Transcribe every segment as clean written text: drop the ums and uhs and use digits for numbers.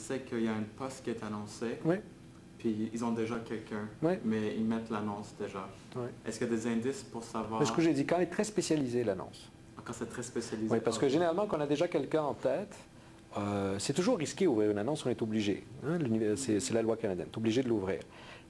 sais qu'il y a un poste qui est annoncé, Oui. puis ils ont déjà quelqu'un, Oui. mais ils mettent l'annonce déjà. Oui. Est-ce qu'il y a des indices pour savoir... Ce que j'ai dit, quand elle est très spécialisée, l'annonce. Quand c'est très spécialisé? Oui, parce que généralement, quand on a déjà quelqu'un en tête, c'est toujours risqué d'ouvrir une annonce, on est obligé. Hein, c'est la loi canadienne, on est obligé de l'ouvrir.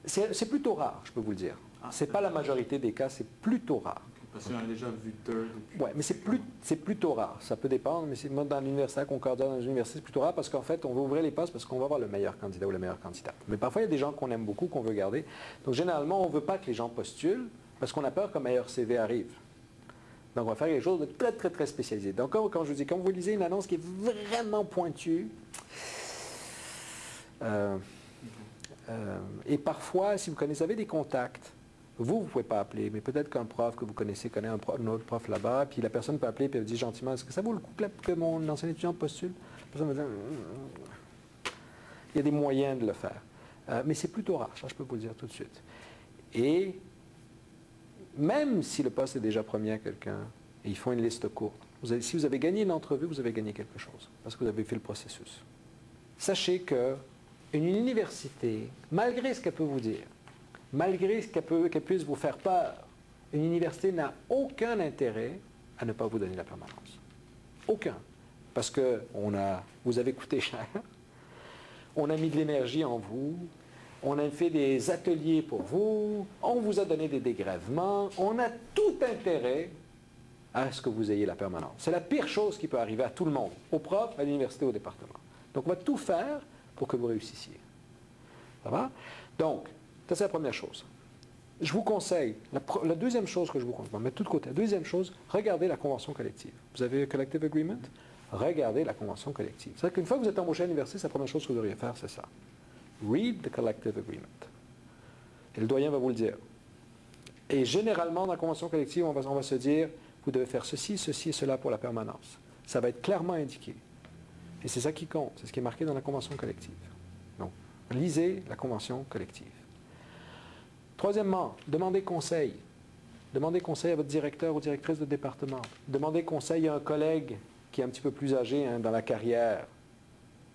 C'est plutôt rare, je peux vous le dire. Ce n'est pas la majorité des cas, c'est plutôt rare. Parce que j'en ai déjà vu 2 depuis... Oui, mais c'est plutôt rare. Ça peut dépendre, mais moi, dans l'université à Concordia, dans l'université, c'est plutôt rare parce qu'en fait, on veut ouvrir les postes parce qu'on va avoir le meilleur candidat ou la meilleure candidate. Mais parfois, il y a des gens qu'on aime beaucoup, qu'on veut garder. Donc, généralement, on ne veut pas que les gens postulent parce qu'on a peur qu'un meilleur CV arrive. Donc, on va faire quelque chose de très, très, très spécialisé. Donc, quand je vous dis, quand vous lisez une annonce qui est vraiment pointue, et parfois, si vous avez des contacts, vous ne pouvez pas appeler, mais peut-être qu'un prof que vous connaissez connaît un autre prof là-bas, puis la personne peut appeler et dire gentiment, est-ce que ça vaut le coup que mon ancien étudiant postule? La personne va dire, il y a des moyens de le faire. Mais c'est plutôt rare, ça je peux vous le dire tout de suite. Et même si le poste est déjà promis à quelqu'un, et ils font une liste courte, si vous avez gagné une entrevue, vous avez gagné quelque chose, parce que vous avez fait le processus. Sachez que une université, malgré ce qu'elle peut vous dire, malgré ce qu'elle puisse vous faire peur, une université n'a aucun intérêt à ne pas vous donner la permanence. Aucun. Parce que vous avez coûté cher, on a mis de l'énergie en vous, on a fait des ateliers pour vous, on vous a donné des dégrèvements, on a tout intérêt à ce que vous ayez la permanence. C'est la pire chose qui peut arriver à tout le monde, aux profs, à l'université, au département. Donc, on va tout faire pour que vous réussissiez. Ça va? Donc, ça, c'est la première chose. Je vous conseille, la deuxième chose que je vous conseille, on va mettre tout de côté. La deuxième chose, regardez la convention collective. Vous avez un collective agreement? Regardez la convention collective. C'est-à-dire qu'une fois que vous êtes embauché à l'université, c'est la première chose que vous devriez faire, c'est ça. Read the collective agreement. Et le doyen va vous le dire. Et généralement, dans la convention collective, on va se dire, vous devez faire ceci, ceci et cela pour la permanence. Ça va être clairement indiqué. Et c'est ça qui compte, c'est ce qui est marqué dans la convention collective. Donc, lisez la convention collective. Troisièmement, demandez conseil. Demandez conseil à votre directeur ou directrice de département. Demandez conseil à un collègue qui est un petit peu plus âgé dans la carrière.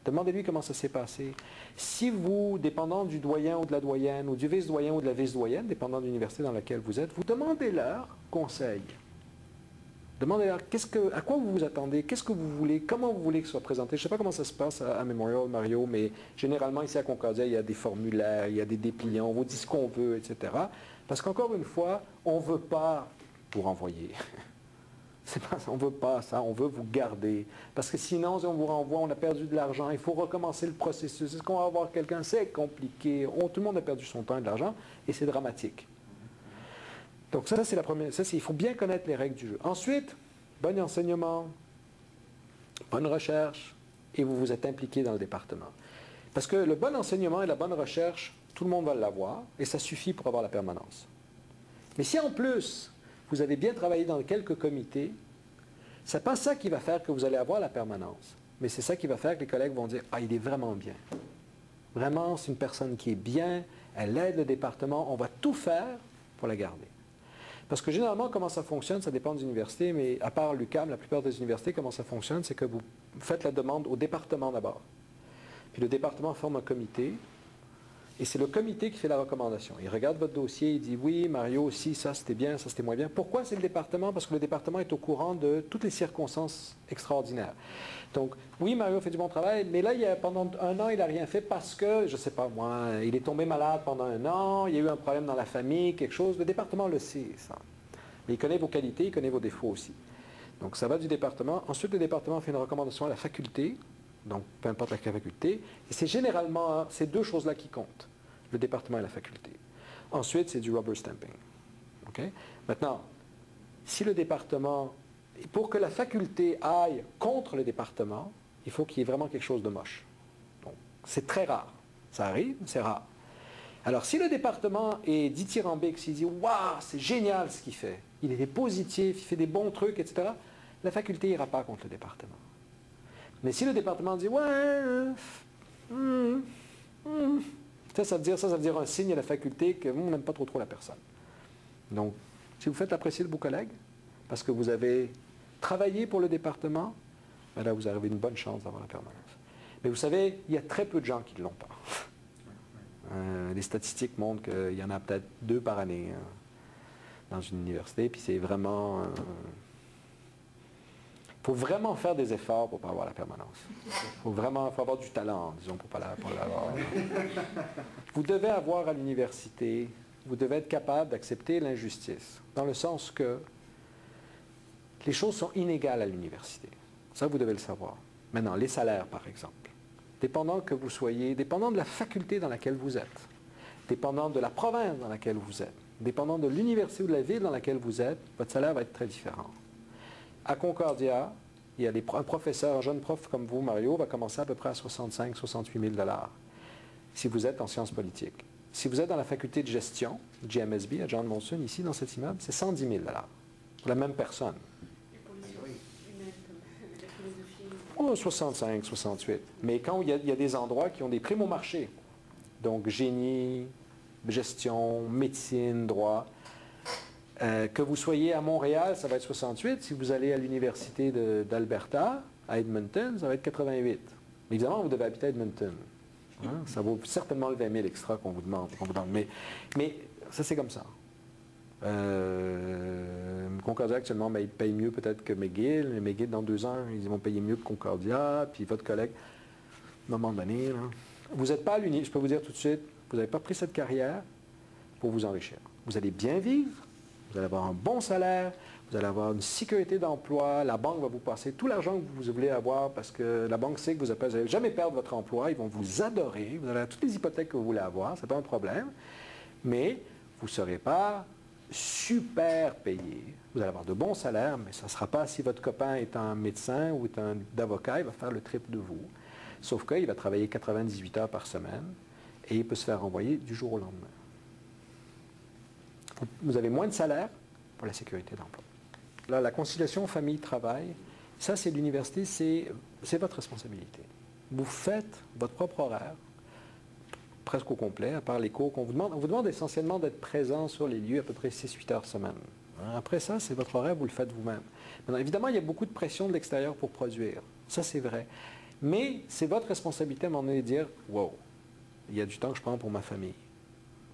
Demandez-lui comment ça s'est passé. Si vous, dépendant du doyen ou de la doyenne, ou du vice-doyen ou de la vice-doyenne, dépendant de l'université dans laquelle vous êtes, vous demandez-leur conseil. Demandez-leur à quoi vous vous attendez, qu'est-ce que vous voulez, comment vous voulez que ce soit présenté. Je ne sais pas comment ça se passe à Memorial, Mario, mais généralement ici à Concordia, il y a des formulaires, il y a des dépliants, on vous dit ce qu'on veut, etc. Parce qu'encore une fois, on ne veut pas vous renvoyer. On ne veut pas ça, on veut vous garder. Parce que sinon, si on vous renvoie, on a perdu de l'argent, il faut recommencer le processus. Est-ce qu'on va avoir quelqu'un? C'est compliqué. Tout le monde a perdu son temps et de l'argent, et c'est dramatique. Donc ça, c'est la première. Il faut bien connaître les règles du jeu. Ensuite, bon enseignement, bonne recherche, et vous vous êtes impliqué dans le département. Parce que le bon enseignement et la bonne recherche, tout le monde va l'avoir, et ça suffit pour avoir la permanence. Mais si en plus, vous avez bien travaillé dans quelques comités, ce n'est pas ça qui va faire que vous allez avoir la permanence. Mais c'est ça qui va faire que les collègues vont dire « Ah, il est vraiment bien. Vraiment, c'est une personne qui est bien, elle aide le département, on va tout faire pour la garder. » Parce que généralement, comment ça fonctionne, ça dépend des universités, mais à part l'UQAM, la plupart des universités, comment ça fonctionne, c'est que vous faites la demande au département d'abord. Puis le département forme un comité, et c'est le comité qui fait la recommandation. Il regarde votre dossier, il dit « Oui, Mario, si, ça c'était bien, ça c'était moins bien. » Pourquoi c'est le département? Parce que le département est au courant de toutes les circonstances extraordinaires. Donc, oui, Mario fait du bon travail, mais là, pendant un an, il n'a rien fait parce que, je ne sais pas moi, il est tombé malade pendant un an, il y a eu un problème dans la famille, quelque chose. Le département le sait, ça. Mais il connaît vos qualités, il connaît vos défauts aussi. Donc, ça va du département. Ensuite, le département fait une recommandation à la faculté, donc peu importe la faculté, et c'est généralement ces deux choses-là qui comptent, le département et la faculté. Ensuite, c'est du rubber stamping. Okay? Maintenant, si le département, pour que la faculté aille contre le département, il faut qu'il y ait vraiment quelque chose de moche. Donc, c'est très rare. Ça arrive, mais c'est rare. Alors, si le département est dithyrambique, s'il dit « Waouh, c'est génial ce qu'il fait, il est positif, il fait des bons trucs, etc. », la faculté n'ira pas contre le département. Mais si le département dit « Ouais, ça veut dire un signe à la faculté que on n'aime pas trop la personne. » Donc, si vous faites apprécier de vos collègues, parce que vous avez travaillé pour le département, ben là, vous avez une bonne chance d'avoir la permanence. Mais vous savez, il y a très peu de gens qui ne l'ont pas. Les statistiques montrent qu'il y en a peut-être 2 par année dans une université, puis c'est vraiment... Il faut vraiment faire des efforts pour ne pas avoir la permanence. Il faut avoir du talent, disons, pour ne pas l'avoir. Vous devez avoir à l'université, vous devez être capable d'accepter l'injustice, dans le sens que les choses sont inégales à l'université. Ça, vous devez le savoir. Maintenant, les salaires, par exemple. Dépendant que vous soyez, dépendant de la faculté dans laquelle vous êtes, dépendant de la province dans laquelle vous êtes, dépendant de l'université ou de la ville dans laquelle vous êtes, votre salaire va être très différent. À Concordia, il y a un professeur, un jeune prof comme vous, Mario, va commencer à peu près à 65 000 – 68 000 $ si vous êtes en sciences politiques. Si vous êtes dans la faculté de gestion, GMSB, à John Molson, ici dans cet immeuble, c'est 110 000 $ pour la même personne. Oh, 65, 68. Mais quand il y a des endroits qui ont des primes au marché, donc génie, gestion, médecine, droit, que vous soyez à Montréal, ça va être 68. Si vous allez à l'université d'Alberta, à Edmonton, ça va être 88. Mais évidemment, vous devez habiter à Edmonton. Hein? Ça vaut certainement le 20 000 extra qu'on vous demande. Mais ça, c'est comme ça. Concordia, actuellement, il paye mieux peut-être que McGill. Mais McGill, dans 2 ans, ils vont payer mieux que Concordia. Puis votre collègue, à un moment donné, là, vous n'êtes pas à l'uni. Je peux vous dire tout de suite, vous n'avez pas pris cette carrière pour vous enrichir. Vous allez bien vivre, vous allez avoir un bon salaire, vous allez avoir une sécurité d'emploi, la banque va vous passer tout l'argent que vous voulez avoir parce que la banque sait que vous n'allez jamais perdre votre emploi, ils vont vous adorer, vous allez avoir toutes les hypothèques que vous voulez avoir, ce n'est pas un problème, mais vous ne serez pas super payé. Vous allez avoir de bons salaires, mais ça ne sera pas si votre copain est un médecin ou est un avocat, il va faire le triple de vous. Sauf qu'il va travailler 98 heures par semaine et il peut se faire renvoyer du jour au lendemain. Vous avez moins de salaire pour la sécurité d'emploi. Là, la conciliation famille-travail, ça c'est l'université, c'est votre responsabilité. Vous faites votre propre horaire, presque au complet, à part les cours qu'on vous demande. On vous demande essentiellement d'être présent sur les lieux à peu près 6-8 heures semaine. Après ça, c'est votre horaire, vous le faites vous-même. Maintenant, évidemment, il y a beaucoup de pression de l'extérieur pour produire. Ça, c'est vrai. Mais c'est votre responsabilité à un moment donné de dire « Wow, il y a du temps que je prends pour ma famille.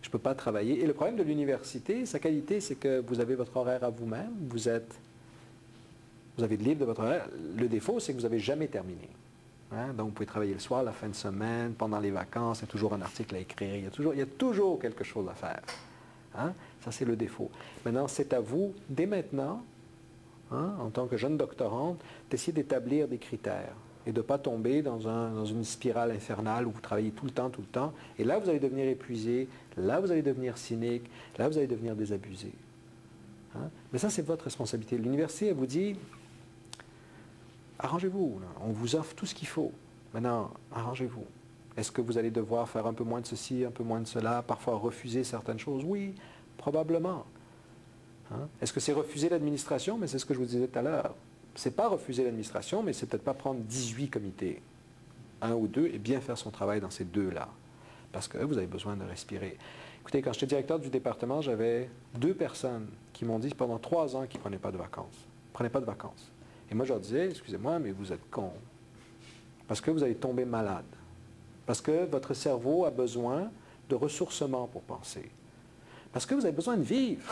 Je ne peux pas travailler. » Et le problème de l'université, sa qualité, c'est que vous avez votre horaire à vous-même. Vous avez le libre de votre horaire. Le défaut, c'est que vous n'avez jamais terminé. Hein? Donc, vous pouvez travailler le soir, la fin de semaine, pendant les vacances, il y a toujours un article à écrire, il y a toujours quelque chose à faire. Hein? Ça, c'est le défaut. Maintenant, c'est à vous, dès maintenant, hein, en tant que jeune doctorante, d'essayer d'établir des critères et de ne pas tomber dans une spirale infernale où vous travaillez tout le temps. Et là, vous allez devenir épuisé, là, vous allez devenir cynique, là, vous allez devenir désabusé. Hein? Mais ça, c'est votre responsabilité. L'université, elle vous dit... Arrangez-vous, on vous offre tout ce qu'il faut. Maintenant, arrangez-vous. Est-ce que vous allez devoir faire un peu moins de ceci, un peu moins de cela, parfois refuser certaines choses? Oui, probablement. Hein? Est-ce que c'est refuser l'administration? Mais c'est ce que je vous disais tout à l'heure. Ce n'est pas refuser l'administration, mais c'est peut-être pas prendre 18 comités, 1 ou 2, et bien faire son travail dans ces 2-là. Parce que vous avez besoin de respirer. Écoutez, quand j'étais directeur du département, j'avais 2 personnes qui m'ont dit pendant 3 ans qu'ils ne prenaient pas de vacances. Ils ne prenaient pas de vacances. Et moi, je leur disais, excusez-moi, mais vous êtes cons. Parce que vous allez tomber malade. Parce que votre cerveau a besoin de ressourcement pour penser. Parce que vous avez besoin de vivre.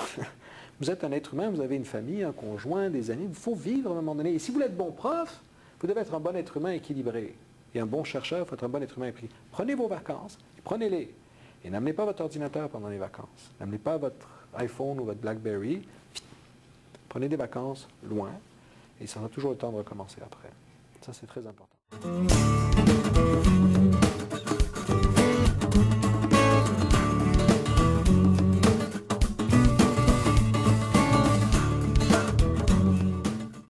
Vous êtes un être humain, vous avez une famille, un conjoint, des amis. Il faut vivre à un moment donné. Et si vous voulez être bon prof, vous devez être un bon être humain équilibré. Et un bon chercheur, il faut être un bon être humain équilibré. Prenez vos vacances, prenez-les. Et n'amenez pas votre ordinateur pendant les vacances. N'amenez pas votre iPhone ou votre BlackBerry. Prenez des vacances loin. Et ça aura toujours le temps de recommencer après. Ça, c'est très important.